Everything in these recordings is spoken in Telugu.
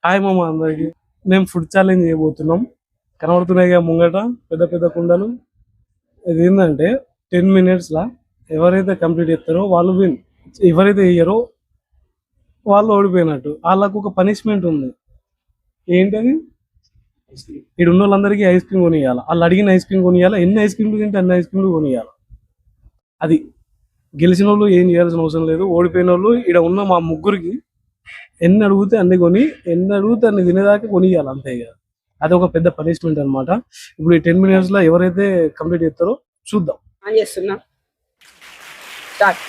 హాయ్ మామ అందరికి. మేము ఫుడ్ ఛాలెంజ్ చేయబోతున్నాం. కనబడుతున్నాయి ముంగట పెద్ద పెద్ద కుండలు. ఇది ఏంటంటే 10 minutes లా ఎవరైతే కంప్లీట్ చేస్తారో వాళ్ళు విన్, ఎవరైతే వేయరో వాళ్ళు ఓడిపోయినట్టు. వాళ్ళకు ఒక పనిష్మెంట్ ఉంది. ఏంటది? ఇక్కడ ఉన్న వాళ్ళందరికీ ఐస్ క్రీమ్ కొనియాలి. వాళ్ళు అడిగిన ఐస్ క్రీమ్ కొనియాలి. ఎన్ని ఐస్ క్రీమ్లు తింటే అన్ని ఐస్ క్రీమ్లు కొనియాలి. అది గెలిచిన వాళ్ళు ఏం చేయాల్సిన అవసరం లేదు. ఓడిపోయిన వాళ్ళు ఇక్కడ ఉన్న మా ముగ్గురికి ఎన్ని అడిగితే అన్ని కొని, ఎన్ని అడిగితే అన్ని తినేదాకా కొనియాలి అంతే. ఇక అది ఒక పెద్ద పనిష్మెంట్ అనమాట. ఇప్పుడు ఈ 10 minutes లో ఎవరైతే కంప్లీట్ చేస్తారో చూద్దాం. ఆన్ చేస్తున్నా. స్టార్ట్.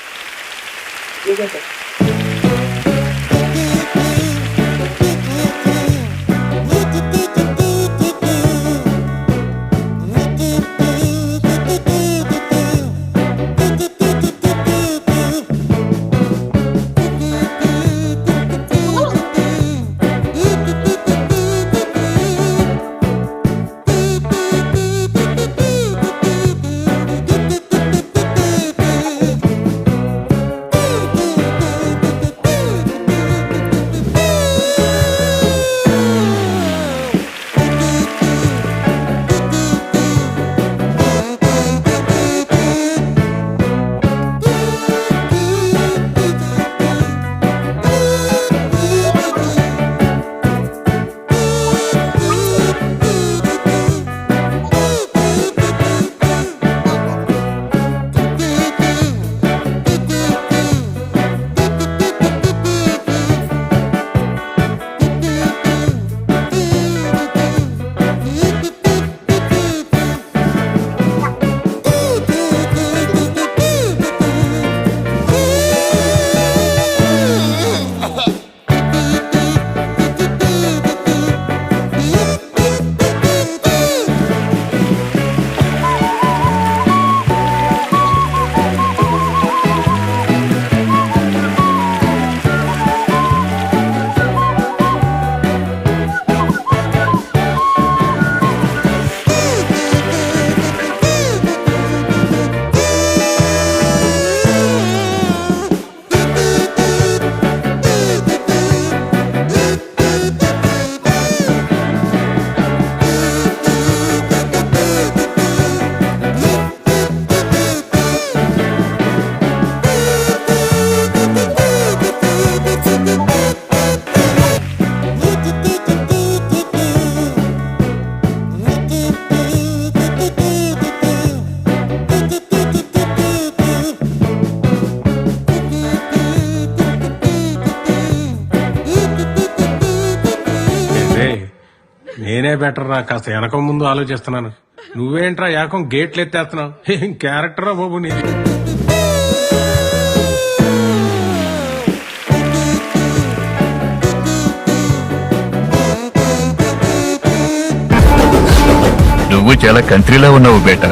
నేనే బెటర్ రా, కాస్త వెనక ముందు ఆలోచిస్తున్నాను. నువ్వేంట్రా ఏకం గేట్లు ఎత్తేస్తున్నావు? ఏం క్యారెక్టరా బాబు నీది. నువ్వు చాలా కంట్రీలో ఉన్నావు బేటా.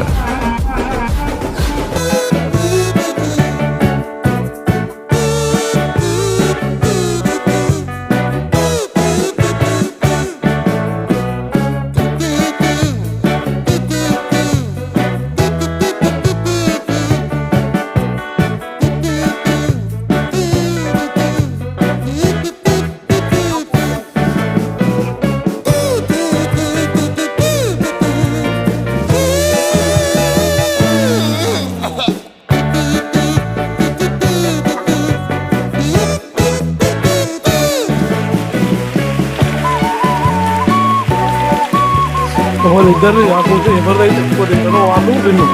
వాళ్ళిద్దరు కాకపోతే ఎవరైతే ఎక్కువ తింటారో వాళ్ళు విన్ను.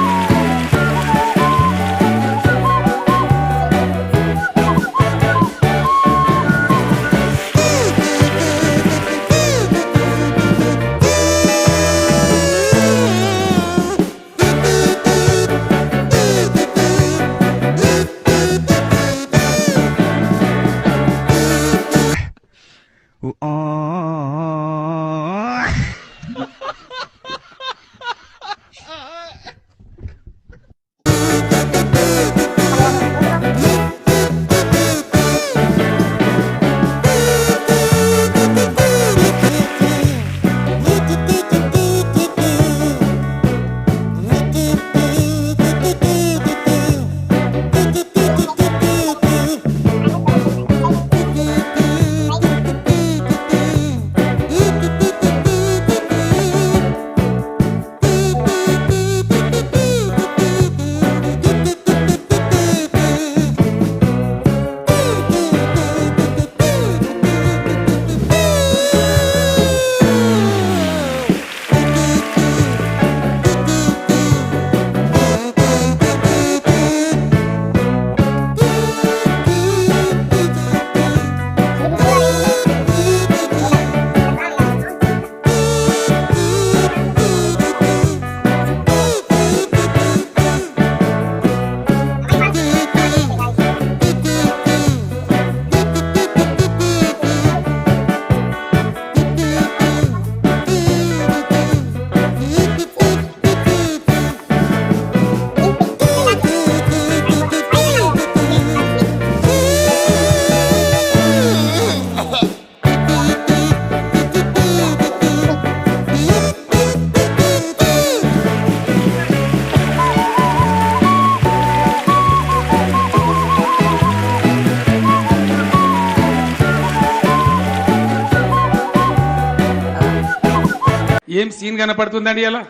ఏం సీన్ కనపడుతుందండి అలా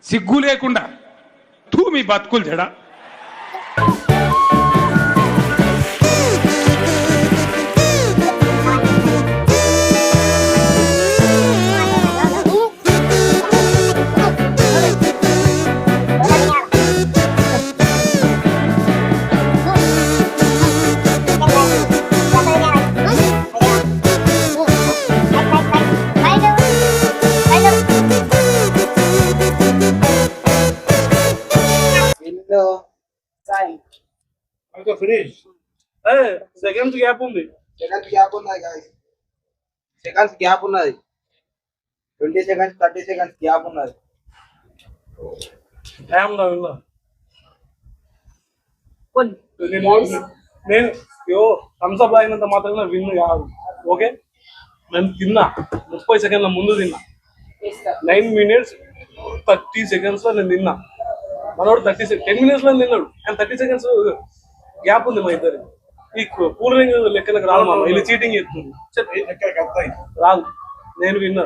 సిగ్గు లేకుండా తూ మీ బతుకులు జడ సాయం సెకండ్స్ గ్యాప్ ఉంది. సెకండ్స్ గ్యాప్ ఉన్నది guys. సెకండ్స్ గ్యాప్ ఉన్నది 20 సెకండ్స్ 30 సెకండ్స్ గ్యాప్ ఉన్నది. టైంలో విన్నా కొన్ని నేను థమ్స్అప్ అయినంత మాత్రం విన్ కాదు. ఓకే, నేను తిన్నా 30 సెకండ్ల ముందు తిన్నా. 9 minutes 30 seconds లో నేను తిన్నా. మనోడు 10 minutes లో తిన్నాడు, కానీ 30 seconds గ్యాప్ ఉంది మా ఇద్దరు. ఈ కూలరింగ్ లెక్కలకు రాదు మామ, ఇది చీటింగ్ చేస్తుంది. రాదు, నేను విన్నా.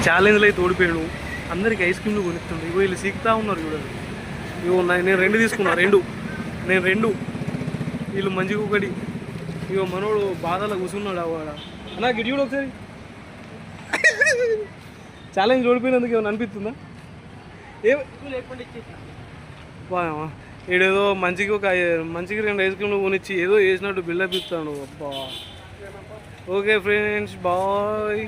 ఛాలెంజ్లో అయితే ఓడిపోయాడు. అందరికి ఐస్ క్రీమ్లు కొనిస్తుండే. ఇగో వీళ్ళు సీకుతా ఉన్నారు చూడండి. ఇగో నేను 2 తీసుకున్నా, నేను 2 వీళ్ళు మంచిగా ఒకటి. ఇగో మనోడు బాధలో కూర్చున్నాడు. అవాడ అన్నా గిడి కూడా ఒకసారి. ఛాలెంజ్ ఓడిపోయినందుకు ఏమైనా అనిపిస్తుందా? ఏడేదో మంచిగా 2 ఐస్ క్రీమ్లు కొనిచ్చి ఏదో వేసినట్టు బిల్డప్ ఇస్తాడు. అబ్బా. Okay friends, bye.